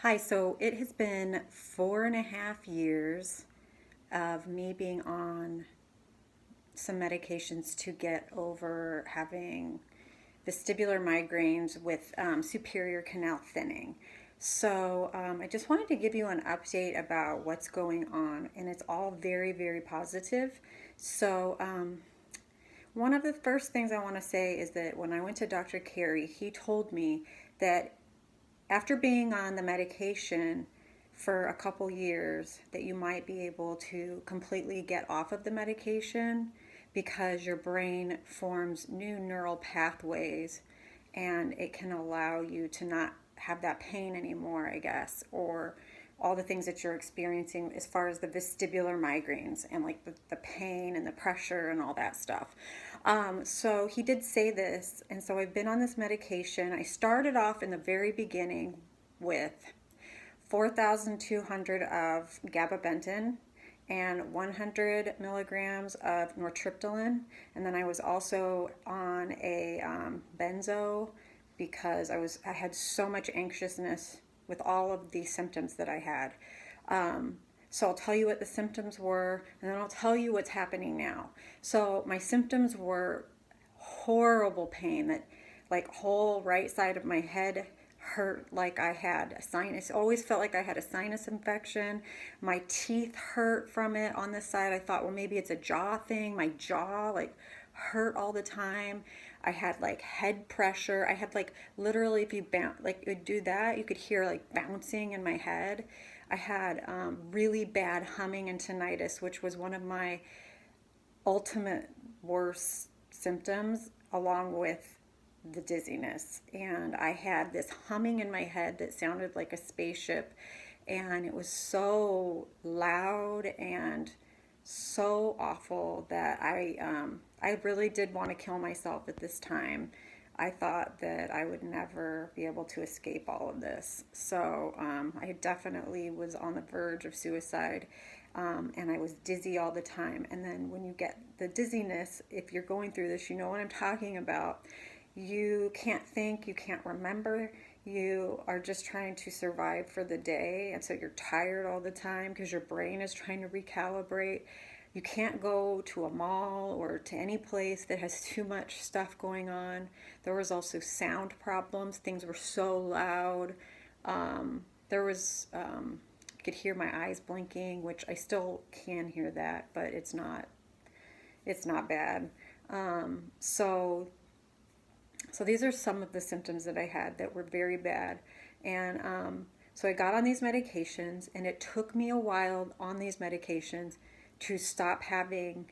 Hi, so it has been 4.5 years of me being on some medications to get over having vestibular migraines with superior canal thinning. I just wanted to give you an update about what's going on, and it's all very, very positive. So, one of the first things I want to say is that when I went to Dr. Carey, he told me that after being on the medication for a couple years, that you might be able to completely get off of the medication because your brain forms new neural pathways and it can allow you to not have that pain anymore, I guess, or all the things that you're experiencing as far as the vestibular migraines and like the pain and the pressure and all that stuff. So he did say this, and so I've been on this medication. I started off in the very beginning with 4,200 of gabapentin and 100 milligrams of nortriptyline. And then I was also on a benzo because I had so much anxiousness with all of the symptoms that I had. So I'll tell you what the symptoms were, and then I'll tell you what's happening now. So my symptoms were horrible pain that like whole right side of my head hurt like I had a sinus. Always felt like I had a sinus infection. My teeth hurt from it on this side. I thought, well, maybe it's a jaw thing. My jaw like hurt all the time. I had like head pressure. I had like literally, if you bounce, like you would do that, you could hear like bouncing in my head. I had really bad humming and tinnitus, which was one of my ultimate worst symptoms, along with the dizziness. And I had this humming in my head that sounded like a spaceship, and it was so loud and so awful that I really did want to kill myself at this time. I thought that I would never be able to escape all of this. I definitely was on the verge of suicide, and I was dizzy all the time. And then when you get the dizziness, if you're going through this, you know what I'm talking about. You can't think, you can't remember, you are just trying to survive for the day, and so you're tired all the time because your brain is trying to recalibrate. You can't go to a mall or to any place that has too much stuff going on. There was also sound problems. Things were so loud. There was, you could hear my eyes blinking, which I still can hear that, but it's not bad. Um, so so these are some of the symptoms that I had that were very bad. And so I got on these medications, and it took me a while on these medications to stop having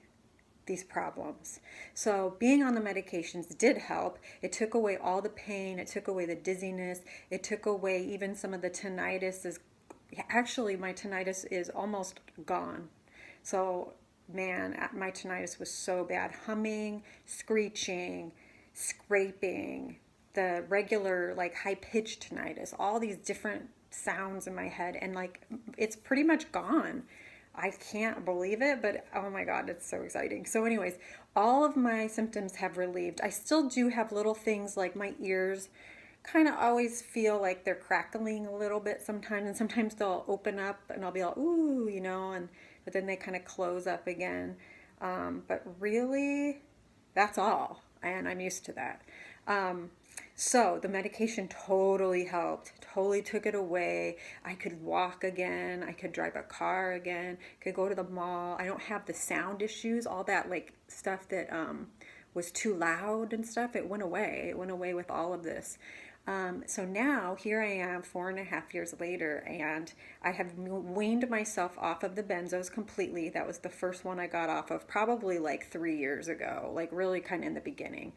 these problems. So being on the medications did help. It took away all the pain. It took away the dizziness. It took away even some of the tinnitus. Actually, my tinnitus is almost gone. So man, my tinnitus was so bad. Humming, screeching, scraping, the regular like high pitched tinnitus, all these different sounds in my head, and like it's pretty much gone. I can't believe it, but oh my God, it's so exciting. So, anyways, all of my symptoms have relieved. I still do have little things like my ears kind of always feel like they're crackling a little bit sometimes, and sometimes they'll open up and I'll be all, ooh, and but then they kind of close up again. But really, that's all, and I'm used to that. Um, so the medication totally helped, totally took it away. I could walk again, I could drive a car again, could go to the mall. I don't have the sound issues, all that like stuff that was too loud and stuff. It went away. It went away with all of this. So now here I am 4.5 years later, and I have weaned myself off of the benzos completely. That was the first one I got off of probably like 3 years ago, like really kind of in the beginning.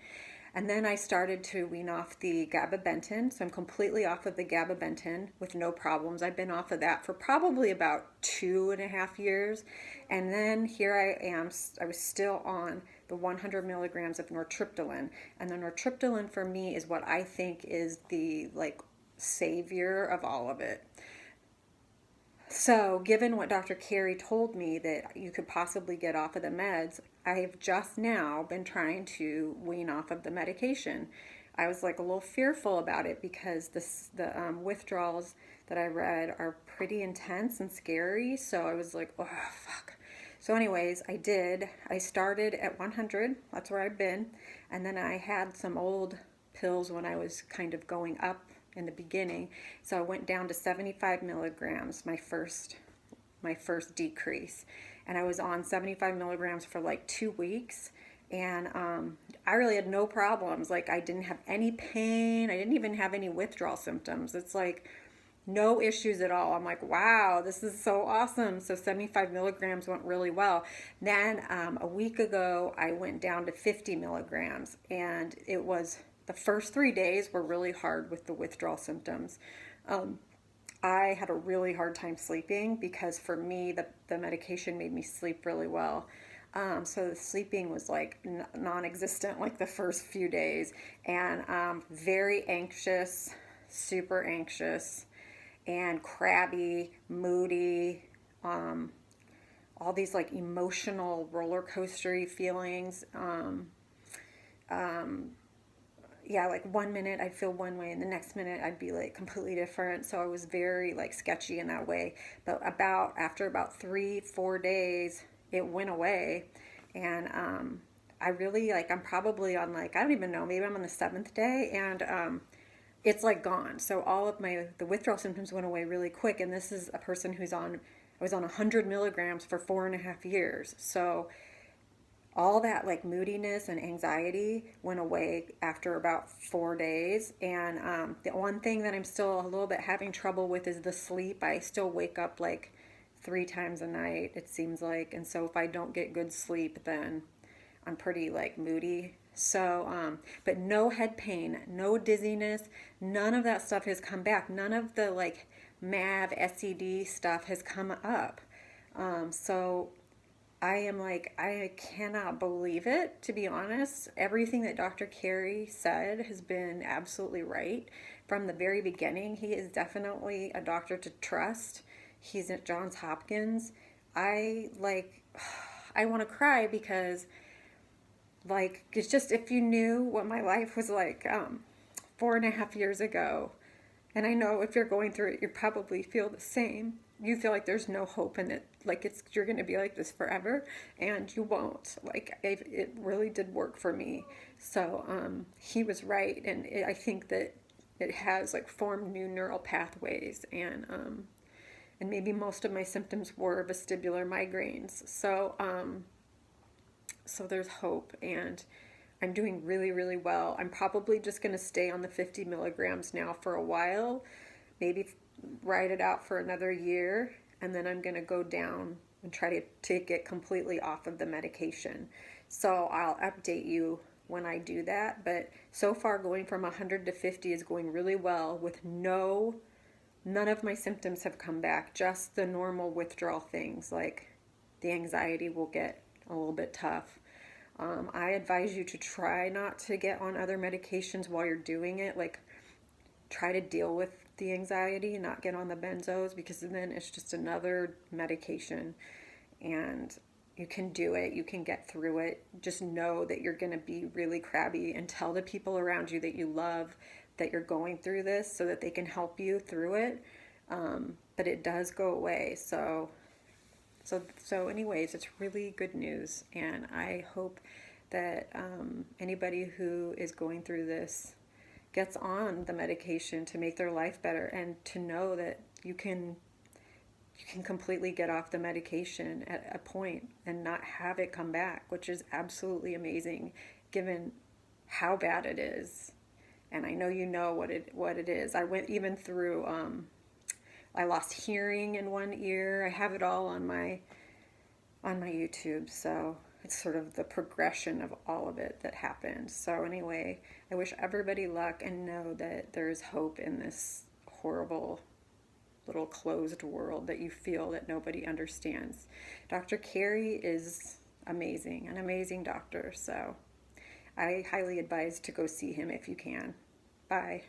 And then I started to wean off the gabapentin. So I'm completely off of the gabapentin with no problems. I've been off of that for probably about 2.5 years. And then here I am, I was still on the 100 milligrams of nortriptyline. And the nortriptyline for me is what I think is the like savior of all of it. So, given what Dr. Carey told me that you could possibly get off of the meds, I've just now been trying to wean off of the medication. I was like a little fearful about it because the withdrawals that I read are pretty intense and scary. So I was like, oh, fuck. So, anyways, I did. I started at 100. That's where I've been. And then I had some old pills when I was kind of going up in the beginning. So I went down to 75 milligrams, my first decrease. And I was on 75 milligrams for like 2 weeks. And I really had no problems. Like, I didn't have any pain. I didn't even have any withdrawal symptoms. It's like no issues at all. I'm like, wow, this is so awesome. So 75 milligrams went really well. Then a week ago, I went down to 50 milligrams. And it was the first 3 days were really hard with the withdrawal symptoms. I had a really hard time sleeping because for me, the medication made me sleep really well. So the sleeping was like non-existent like the first few days, and very anxious, super anxious, and crabby, moody, all these like emotional roller coastery feelings. Yeah, like 1 minute I'd feel one way and the next minute I'd be like completely different. So I was very like sketchy in that way. But after about 3-4 days, it went away. And I really like, I'm probably on like, I don't even know, maybe I'm on the 7th day, and it's like gone. So all of the withdrawal symptoms went away really quick. And this is a person I was on 100 milligrams for 4.5 years. So all that like moodiness and anxiety went away after about 4 days. And the one thing that I'm still a little bit having trouble with is the sleep. I still wake up like 3 times a night, it seems like. And so if I don't get good sleep, then I'm pretty like moody. So, but no head pain, no dizziness, none of that stuff has come back. None of the like MAV, SCD stuff has come up. So I am like, I cannot believe it, to be honest. Everything that Dr. Carey said has been absolutely right from the very beginning. He is definitely a doctor to trust. He's at Johns Hopkins. I want to cry because, like, it's just, if you knew what my life was like 4.5 years ago, and I know if you're going through it, you probably feel the same. You feel like there's no hope in it, like you're going to be like this forever, and you won't. Like, it really did work for me. So he was right, and I think that it has like formed new neural pathways, and maybe most of my symptoms were vestibular migraines. So there's hope, and I'm doing really, really well. I'm probably just going to stay on the 50 milligrams now for a while, maybe ride it out for another year, and then I'm going to go down and try to take it completely off of the medication. So I'll update you when I do that. But so far, going from 100 to 50 is going really well with none of my symptoms have come back, just the normal withdrawal things, like the anxiety will get a little bit tough. I advise you to try not to get on other medications while you're doing it. Like, try to deal with the anxiety, not get on the benzos, because then it's just another medication. And you can do it. You can get through it. Just know that you're going to be really crabby, and tell the people around you that you love that you're going through this so that they can help you through it. But it does go away. So anyways, it's really good news, and I hope that anybody who is going through this gets on the medication to make their life better, and to know that you can completely get off the medication at a point and not have it come back, which is absolutely amazing given how bad it is. And I know you know what it is. I went even through I lost hearing in one ear. I have it all on my YouTube, so it's sort of the progression of all of it that happened. So anyway, I wish everybody luck, and know that there is hope in this horrible little closed world that you feel that nobody understands. Dr. Carey is amazing, an amazing doctor, so I highly advise to go see him if you can. Bye.